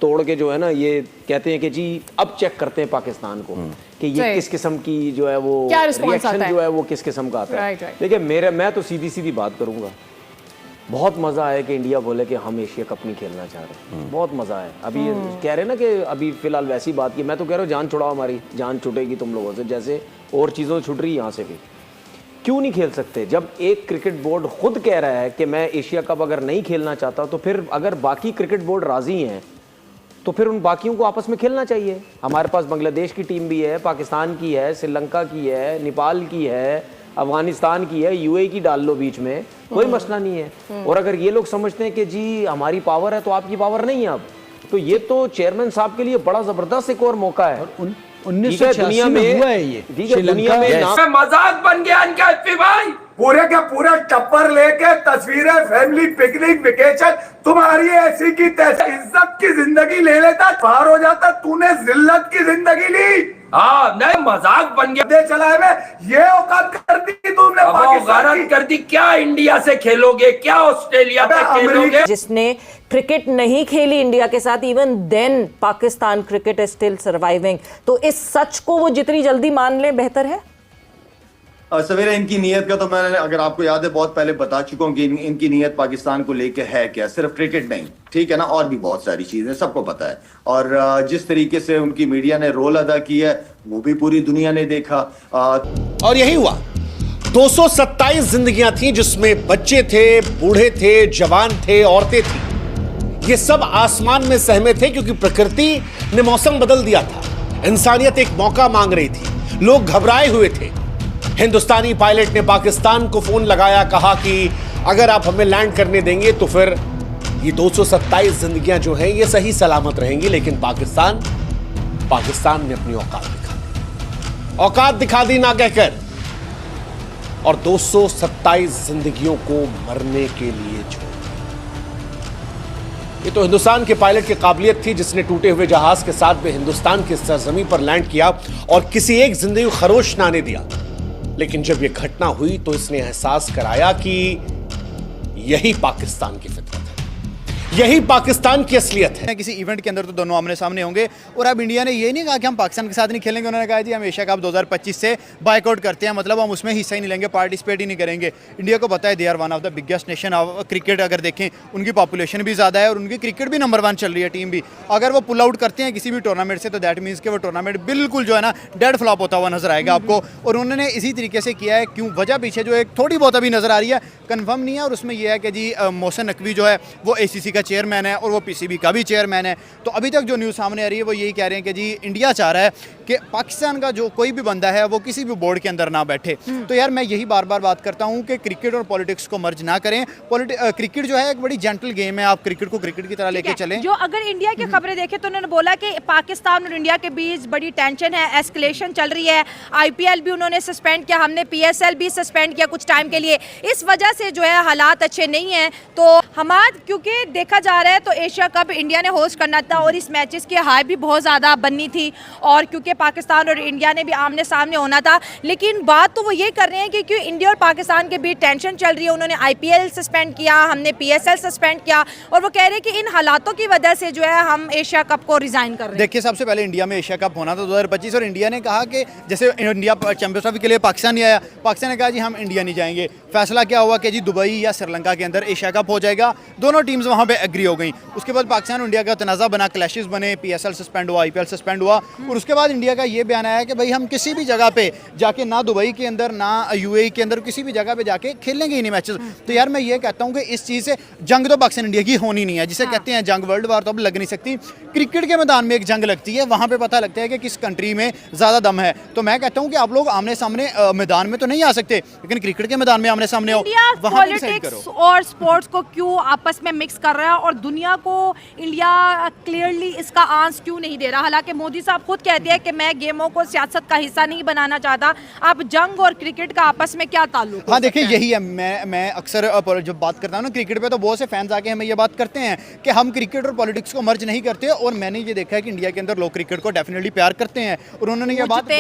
तोड़ के जो है ना ये कहते हैं कि जी अब चेक करते हैं पाकिस्तान को कि ये किस किस्म की जो है वो रिएक्शन जो है वो किस किस्म का आता है। देखिए मैं तो सीधी सीधी बात करूंगा, बहुत मज़ा आया कि इंडिया बोले कि हम एशिया कप नहीं खेलना चाह रहे, बहुत मज़ा आया। अभी कह रहे ना कि अभी फिलहाल वैसी बात की, मैं तो कह रहा हूँ जान छुड़ाओ, हमारी जान छुटेगी तुम लोगों से जैसे और चीज़ों से छुट रही है यहाँ से भी। क्यों नहीं खेल सकते? जब एक क्रिकेट बोर्ड खुद कह रहा है कि मैं एशिया कप अगर नहीं खेलना चाहता, तो फिर अगर बाकी क्रिकेट बोर्ड राज़ी हैं तो फिर उन बाकियों को आपस में खेलना चाहिए। हमारे पास बांग्लादेश की टीम भी है, पाकिस्तान की है, श्रीलंका की है, नेपाल की है, अफगानिस्तान की है, यूएई की डाल लो बीच में, कोई मसला नहीं है। और अगर ये लोग समझते हैं कि जी हमारी पावर है तो आपकी पावर नहीं है अब, तो ये तो चेयरमैन साहब के लिए बड़ा जबरदस्त एक और मौका है। 1986 में हुआ है ये, दुनिया में मजाक बन गया इनका भाई। पूरे के पूरे टप्पर लेके तस्वीरें, फैमिली पिकनिक, वेकेशन, तुम्हारी ऐसी की तैसी इज्जत की जिंदगी ले लेता, पार हो जाता, तूने जिल्लत की जिंदगी ली। हाँ नहीं, मजाक बन गया। दे चला है मैं, ये औकात कर दी तुमने, पाकिस्तान कर दी। क्या इंडिया से खेलोगे, क्या ऑस्ट्रेलिया पे खेलोगे? जिसने क्रिकेट नहीं खेली इंडिया के साथ, even then Pakistan cricket is still surviving. तो इस सच को वो जितनी जल्दी मान ले बेहतर है। सवेरा इनकी नीयत का तो मैंने, अगर आपको याद है, बहुत पहले बता चुका हूं कि इनकी नीयत पाकिस्तान को लेके है क्या। सिर्फ क्रिकेट नहीं, ठीक है ना, और भी बहुत सारी चीजें सबको पता है। और जिस तरीके से उनकी मीडिया ने रोल अदा किया है वो भी पूरी दुनिया ने देखा। और यही हुआ, 227 जिंदगियां थी जिसमें बच्चे थे, बूढ़े थे, जवान थे, औरतें थी। ये सब आसमान में सहमे थे क्योंकि प्रकृति ने मौसम बदल दिया था। इंसानियत एक मौका मांग रही थी, लोग घबराए हुए थे। हिंदुस्तानी पायलट ने पाकिस्तान को फोन लगाया, कहा कि अगर आप हमें लैंड करने देंगे तो फिर ये 227 जिंदगियां जो हैं ये सही सलामत रहेंगी। लेकिन पाकिस्तान ने अपनी औकात दिखा दी ना कहकर, और 227 जिंदगियों को मरने के लिए छोड़। ये तो हिंदुस्तान के पायलट की काबिलियत थी जिसने टूटे हुए जहाज के साथ में हिंदुस्तान की सरजमीं पर लैंड किया और किसी एक जिंदगी को खरोश ना आने दिया। लेकिन जब यह घटना हुई तो इसने एहसास कराया कि यही पाकिस्तान की फितरत है, यही पाकिस्तान की असलियत है। किसी इवेंट के अंदर तो दोनों आमने सामने होंगे। और अब इंडिया ने ये नहीं कहा कि हम पाकिस्तान के साथ नहीं खेलेंगे, उन्होंने कहा जी हम एशिया कप 2025 से बायकआउट करते हैं, मतलब हम उसमें हिस्सा ही नहीं लेंगे, पार्टिसिपेट ही नहीं करेंगे। इंडिया को पता है they are one of the biggest nation of cricket. अगर देखें उनकी पॉपुलेशन भी ज़्यादा है और उनकी क्रिकेट भी नंबर 1 चल रही है, टीम भी। अगर वो पुल आउट करते हैं किसी भी टूर्नामेंट से तो दैट मीन्स कि वो टूर्नामेंट बिल्कुल जो है ना डेड फ्लॉप होता हुआ नजर आएगा आपको। और उन्होंने इसी तरीके से किया है। क्यों, वजह पीछे जो एक थोड़ी बहुत अभी नजर आ रही है, कन्फर्म नहीं है। और उसमें यह है कि जी मोहसिन नकवी जो है वो ACC का चेयरमैन है और वो PCB का भी चेयरमैन है। तो अभी तक जो न्यूज़ सामने आ रही है वो यही कह रहे हैं कि जी इंडिया चाह रहा है कि पाकिस्तान का जो कोई भी बंदा है वो किसी भी बोर्ड के अंदर ना बैठे। तो यार मैं यही बार बार बात करता हूँ कि क्रिकेट और पॉलिटिक्स को मर्ज ना करें। क्रिकेट जो है एक बड़ी जेंटल गेम है, आप क्रिकेट को क्रिकेट की तरह लेके चलें। जो अगर इंडिया की खबरें देखें तो उन्होंने बोला कि पाकिस्तान और इंडिया के बीच बड़ी टेंशन है, एस्केलेशन चल रही है। IPL भी उन्होंने सस्पेंड किया, हमने PSL भी सस्पेंड किया कुछ टाइम के लिए। इस वजह से जो है हालात अच्छे नहीं हैं। तो हमारा क्योंकि देखा जा रहा है तो एशिया कप इंडिया ने होस्ट करना था और इस मैचेस की हाई भी बहुत ज़्यादा बननी थी। और क्योंकि पाकिस्तान और इंडिया ने भी आमने सामने होना था। लेकिन बात तो वो ये कर रहे हैं कि क्यों इंडिया और पाकिस्तान के बीच टेंशन चल रही है। उन्होंने IPL सस्पेंड किया, हमने PSL सस्पेंड किया और वो कह रहे हैं कि इन हालातों की वजह से जो है हम एशिया कप को रिजाइन कर रहे हैं। देखिए सबसे पहले इंडिया में एशिया कप होना था 2025 और इंडिया ने कहा कि जैसे इंडिया चैंपियंस ट्रॉफी के लिए पाकिस्तान नहीं आया, पाकिस्तान ने कहा जी हम इंडिया नहीं जाएंगे। फैसला क्या हुआ कि जी दुबई या श्रीलंका के अंदर एशिया कप हो जाएगा। दोनों टीम्स वहाँ पे एग्री हो गई। उसके बाद पाकिस्तान और इंडिया का तनाज़ा बना, क्लैशेस बने, PSL सस्पेंड हुआ, IPL सस्पेंड हुआ। और उसके बाद इंडिया का ये बयान आया कि भाई हम किसी भी जगह पे जाके, ना दुबई के अंदर ना UAE के अंदर, किसी भी जगह पे जाके खेलेंगे ही नहीं मैचेस। तो यार मैं ये कहता हूँ कि इस चीज़ से जंग तो पाकिस्तान इंडिया की होनी नहीं है, जिसे कहते हैं जंग, वर्ल्ड वार तो अब लग नहीं सकती। क्रिकेट के मैदान में एक जंग लगती है, वहाँ पे पता लगता है कि किस कंट्री में ज़्यादा दम है। तो मैं कहता हूँ कि आप लोग आमने सामने मैदान में तो नहीं आ सकते, लेकिन क्रिकेट के मैदान में आमने सामने हो, वहाँ पे डिसाइड करो। और स्पोर्ट्स को क्यों आपस में मिक्स कर रहा है और दुनिया को इंडिया क्लियरली इसका आंसर क्यों नहीं दे रहा? हालांकि मोदी साहब खुद कहते हैं कि गेम है, गेमों को सियासत का हिस्सा नहीं बनाना चाहता। अब जंग और क्रिकेट का आपस में क्या ताल्लुक? हाँ देखिए, यही है, मैं अक्सर जब बात करता हूँ ना क्रिकेट पे, तो बहुत से फैंस आके हमें ये बात करते हैं कि हम क्रिकेट और पॉलिटिक्स को मर्ज नहीं करते, और मैंने ये देखा है कि इंडिया के अंदर लोग क्रिकेट को डेफिनेटली प्यार करते हैं, और उन्होंने ये बात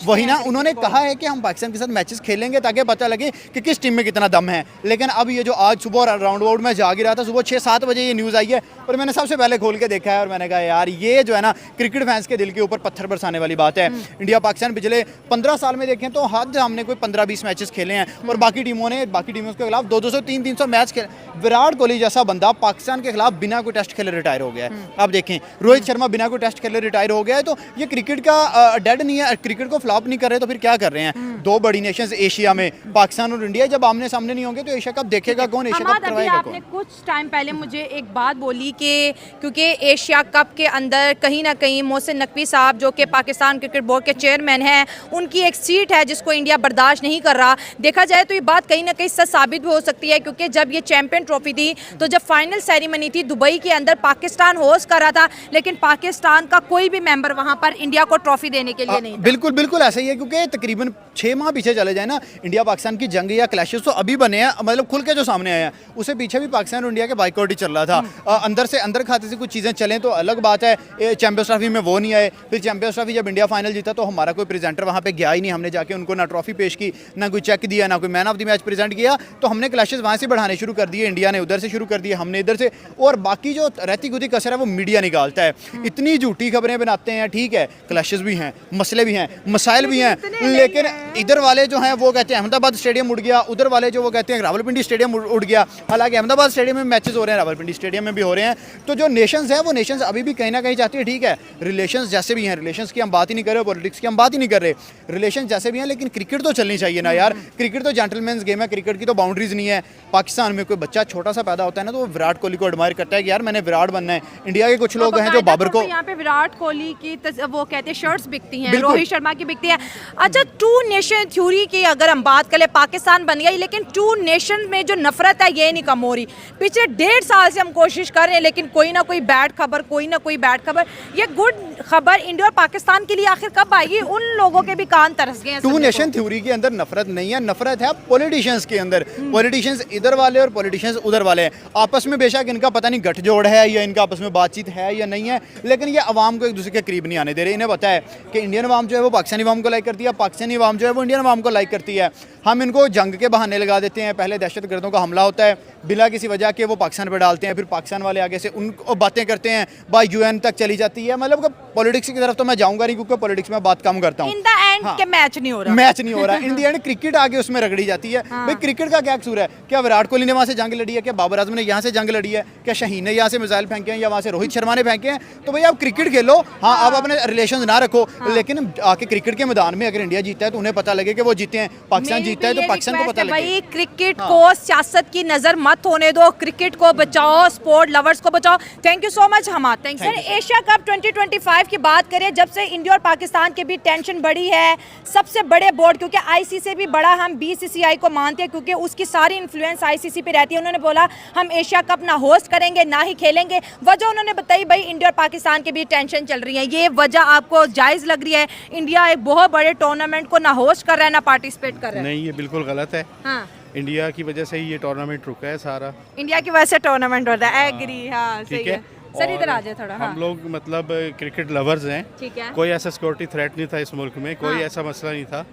वही ना, उन्होंने कहा है कि हम पाकिस्तान के साथ मैचेस खेलेंगे ताकि पता लगे कि किस टीम में कितना दम है। लेकिन अब ये जो आज सुबह राउंड अबाउट में जाग रहा था, सुबह 6-7 बजे ये न्यूज़ आई है, और मैंने सबसे पहले खोल के देखा है, और मैंने कहा यार ये जो है ना क्रिकेट फैंस के दिल के ऊपर पत्थर बरसाने वाली बात है। इंडिया पाकिस्तान पिछले 15 साल में देखें तो हद हमने कोई 15-20 मैचेस खेले हैं, और बाकी टीमों के खिलाफ 200 300 मैच खेले। विराट कोहली जैसा बंदा पाकिस्तान के खिलाफ बिना कोई टेस्ट खेले रिटायर हो गया है। आप देखें, रोहित शर्मा बिना कोई टेस्ट खेले रिटायर हो गया है। तो ये क्रिकेट का डेड नहीं है, क्रिकेट को फ्लॉप नहीं कर रहे तो फिर क्या कर रहे हैं? दो बड़ी नेशंस एशिया में, पाकिस्तान और इंडिया, जब आमने सामने नहीं होंगे तो एशिया कप देखेगा कौन, एशिया कप करवाएगा कौन? आपने कुछ टाइम पहले मुझे एक बात बोली कि क्योंकि एशिया कप के अंदर कहीं ना कहीं मोहसिन नकवी साहब जो कि पाकिस्तान क्रिकेट बोर्ड के चेयरमैन हैं, उनकी एक सीट है जिसको इंडिया बर्दाश्त नहीं कर रहा। देखा जाए तो ये बात कहीं ना कहीं सच साबित भी हो सकती है, क्योंकि जब ये चैंपियन ट्रॉफी थी तो जब फाइनल सेरेमनी थी दुबई के अंदर, पाकिस्तान होस्ट कर रहा था, लेकिन पाकिस्तान का कोई भी मेंबर वहां पर इंडिया को ट्रॉफी देने के लिए नहीं था। बिल्कुल बिल्कुल ऐसा ही है, क्योंकि तकरीबन 6 माह पीछे चले जाए ना, इंडिया पाकिस्तान की जंग या क्लैशेस तो अभी बने हैं, मतलब खुल के जो सामने आए हैं, उससे पीछे भी पाकिस्तान और इंडिया के बाइकआउट ही चल रहा था। अंदर से अंदर खाते से कुछ चीज़ें चलें तो अलग बात है। चैंपियंस ट्रॉफी में वो नहीं आए, फिर चैंपियंस ट्रॉफी जब इंडिया फाइनल जीता तो हमारा कोई प्रेजेंटर वहाँ पे गया ही नहीं, हमने जाके उनको ना ट्रॉफी पेश की, ना कोई चेक दिया, ना कोई man of the match present किया। तो हमने क्लैशेस वहाँ से बढ़ाने शुरू कर दिए, इंडिया ने उधर से शुरू कर दिए, हमने इधर से, और बाकी जो रहती गुदी कसर है वो मीडिया निकालता है। इतनी झूठी खबरें बनाते हैं, ठीक है, क्लैशेस भी हैं, मसले भी हैं, मसाइल भी हैं, लेकिन इधर वाले जो हैं वो कहते हैं अहमदाबाद स्टेडियम उड़ गया, उधर वाले जो वो कहते हैं रावलपिंडी स्टेडियम उड़ गया। हालांकि अहमदाबाद स्टेडियम में मैचेस हो रहे हैं, रावलपिंडी स्टेडियम में भी हो रहे हैं। तो जो नेशंस है वो नेशंस अभी भी कहीं ना कहीं चाहती है, ठीक है, रिलेशंस जैसे भी हैं, रिलेशंस की हम बात ही नहीं कर रहे, पॉलिटिक्स की हम बात ही नहीं कर रहे, रिलेशन जैसे भी हैं, लेकिन क्रिकेट तो चलनी चाहिए ना यार। क्रिकेट तो जेंटलमैन्स गेम है, क्रिकेट की तो बाउंड्रीज नहीं है। पाकिस्तान में कोई बच्चा छोटा सा पैदा होता है ना तो वो विराट कोहली को एडमायर करता है कि यार मैंने विराट बनना है। इंडिया के कुछ लोग हैं जो बाबर को, यहाँ पे विराट कोहली की वो कहते हैं शर्ट्स बिकती हैं, रोहित शर्मा की बिकती है। अच्छा, टू नेशन थ्योरी की अगर हम बात करें, पाकिस्तान बन गई, लेकिन टू नेशन में जो नफरत है ये नहीं कम हो रही। पिछले 1.5 साल से हम कोशिश कर रहे हैं, लेकिन कोई ना कोई बैड खबर, कोई ना कोई बैड खबर। ये गुड खबर इंडिया और पाकिस्तान के लिए आखिर कब आएगी? उन लोगों के भी कान तरस गए हैं। टू नेशन थ्योरी के अंदर नफरत नहीं है, नफरत है पॉलिटिशियंस के अंदर। पॉलिटिशियंस इधर वाले और पॉलिटिशियंस उधर वाले हैं, आपस में बेशक इनका पता नहीं गठजोड़ है या इनका आपस में बातचीत है या नहीं है, लेकिन ये अवाम को एक दूसरे के करीब नहीं आने दे रहे। इन्हें पता है कि इंडियन अवाम जो है वो पाकिस्तानी अवाम को लाइक करती है, पाकिस्तानी अवाम जो है वो इंडियन अवाम को लाइक करती है। हम इनको जंग के बहाने लगा देते हैं, पहले दहशतगर्दों का हमला होता है बिना किसी वजह के, वो पाकिस्तान पर डालते हैं, फिर पाकिस्तान वाले आगे से उनको बातें करते हैं, बाई UN तक चली जाती है। मतलब पॉलिटिक्स की तरफ तो मैं जाऊंगा नहीं, क्योंकि पॉलिटिक्स में बात कम करता हूँ। इन द एंड के मैच नहीं हो रहा, मैच नहीं हो रहा। इन द एंड क्रिकेट आगे उसमें रगड़ी जाती है। भाई क्रिकेट का क्या कसूर है? क्या विराट कोहली ने वहाँ से जंग लड़ी है? क्या बाबर आजम ने यहाँ से जंग लड़ी है? क्या शाहीन ने यहाँ से मिसाइल फेंके हैं या वहाँ से रोहित शर्मा ने फेंके हैं? तो भाई आप क्रिकेट खेलो, हाँ आप अपने रिलेशन ना रखो, लेकिन आके क्रिकेट के मैदान में अगर इंडिया जीता है तो उन्हें पता लगे कि वो जीते हैं, पाकिस्तान जीता है तो पाकिस्तान को पता लगे। भाई क्रिकेट को सियासत की नजर मत होने दो, क्रिकेट को बचाओ, स्पोर्ट लवर्स को बचाओ। Thank you so much Hammad. Thank you. Asia cup 2025 की बात करें, जब से इंडिया और पाकिस्तान के बीच टेंशन बढ़ी है, सबसे बड़े बोर्ड, क्योंकि ICC से भी बड़ा हम BCCI को मानते हैं, क्योंकि उसकी सारी इन्फ्लुएंस ICC पे रहती है। उन्होंने बोला हम एशिया कप ना होस्ट करेंगे ना ही खेलेंगे। वजह उन्होंने बताई, भाई इंडिया और पाकिस्तान के बीच टेंशन चल रही है। ये वजह आपको जायज़ लग रही है? इंडिया एक बहुत बड़े टूर्नामेंट को ना होस्ट कर रहा है ना पार्टिसिपेट कर रहा है। नहीं, ये बिल्कुल गलत है। हाँ, इंडिया की वजह से ही ये टूर्नामेंट रुका है सारा। इंडिया की वजह से टूर्नामेंट होता है, एग्री। हाँ, सही है। सर इधर आ जाए थोड़ा। हाँ। हम लोग मतलब क्रिकेट लवर्स हैं, ठीक है। कोई ऐसा सिक्योरिटी थ्रेट नहीं था इस मुल्क में, कोई ऐसा मसला नहीं था,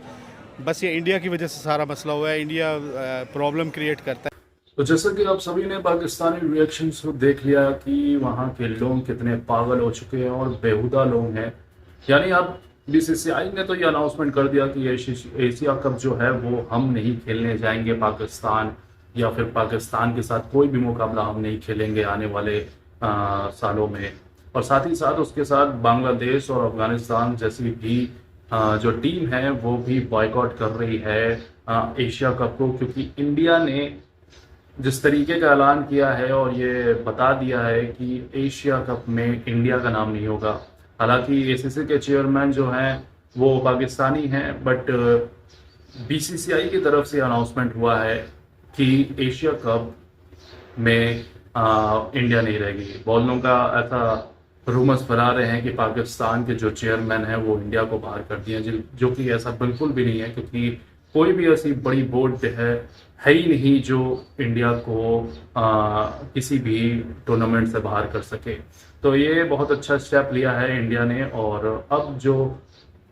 बस ये इंडिया की वजह से सारा मसला हुआ है। इंडिया प्रॉब्लम क्रिएट करता है। तो जैसा कि आप सभी ने पाकिस्तानी रिएक्शंस देख लिया कि वहाँ के लोग कितने पागल हो चुके हैं और बेहुदा लोग हैं। यानी आप BCCI ने तो ये अनाउंसमेंट कर दिया कि एशिया कप जो है वो हम नहीं खेलने जाएंगे पाकिस्तान, या फिर पाकिस्तान के साथ कोई भी मुकाबला हम नहीं खेलेंगे आने वाले सालों में। और साथ ही साथ उसके साथ बांग्लादेश और अफगानिस्तान जैसी भी जो टीम है वो भी बॉयकॉट कर रही है एशिया कप को, क्योंकि इंडिया ने जिस तरीके का ऐलान किया है और ये बता दिया है कि एशिया कप में इंडिया का नाम नहीं होगा। हालांकि ACC के चेयरमैन जो हैं वो पाकिस्तानी हैं, बट BCCI की तरफ से अनाउंसमेंट हुआ है कि एशिया कप में इंडिया नहीं रहेगी। बहुत लोगों का ऐसा रूमर्स फैला रहे हैं कि पाकिस्तान के जो चेयरमैन हैं वो इंडिया को बाहर कर दिए, जो कि ऐसा बिल्कुल भी नहीं है, क्योंकि कोई भी ऐसी बड़ी बोर्ड है ही नहीं जो इंडिया को किसी भी टूर्नामेंट से बाहर कर सके। तो ये बहुत अच्छा स्टेप लिया है इंडिया ने। और अब जो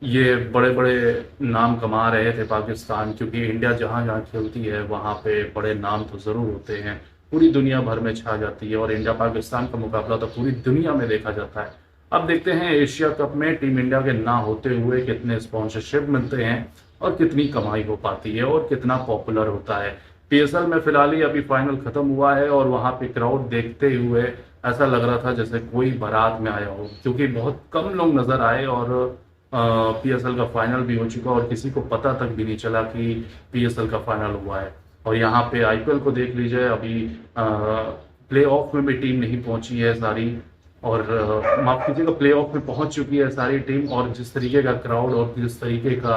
ये बड़े बड़े नाम कमा रहे थे पाकिस्तान, क्योंकि इंडिया जहाँ जहाँ खेलती है वहाँ पे बड़े नाम तो ज़रूर होते हैं, पूरी दुनिया भर में छा जाती है, और इंडिया पाकिस्तान का मुकाबला तो पूरी दुनिया में देखा जाता है। अब देखते हैं एशिया कप में टीम इंडिया के ना होते हुए कितने स्पॉन्सरशिप मिलते हैं और कितनी कमाई हो पाती है और कितना पॉपुलर होता है। पीएसएल में फिलहाल ही अभी फाइनल खत्म हुआ है और वहाँ पे क्राउड देखते हुए ऐसा लग रहा था जैसे कोई बारात में आया हो, क्योंकि बहुत कम लोग नजर आए और पीएसएल का फाइनल भी हो चुका और किसी को पता तक भी नहीं चला कि पीएसएल का फाइनल हुआ है। और यहाँ पे आईपीएल को देख लीजिए, अभी प्ले ऑफ में भी टीम नहीं पहुंची है सारी, और माफ कीजिएगा प्ले ऑफ में पहुंच चुकी है सारी टीम। और जिस तरीके का क्राउड और जिस तरीके का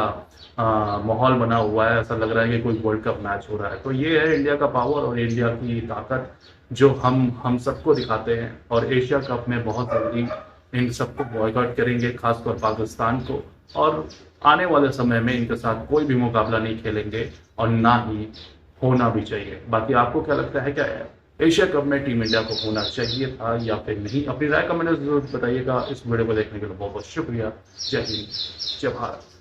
माहौल बना हुआ है, ऐसा लग रहा है कि कोई वर्ल्ड कप मैच हो रहा है। तो ये है इंडिया का पावर और इंडिया की ताकत जो हम सबको दिखाते हैं। और एशिया कप में बहुत जल्दी इन सबको बॉयकॉट करेंगे, खासकर पाकिस्तान को, और आने वाले समय में इनके साथ कोई भी मुकाबला नहीं खेलेंगे और ना ही होना भी चाहिए। बाकी आपको क्या लगता है, क्या है एशिया कप में टीम इंडिया को होना चाहिए था या फिर नहीं? अपनी राय कमेंट में जरूर बताइएगा। इस वीडियो को देखने के लिए बहुत बहुत शुक्रिया। जय हिंद, जय भारत।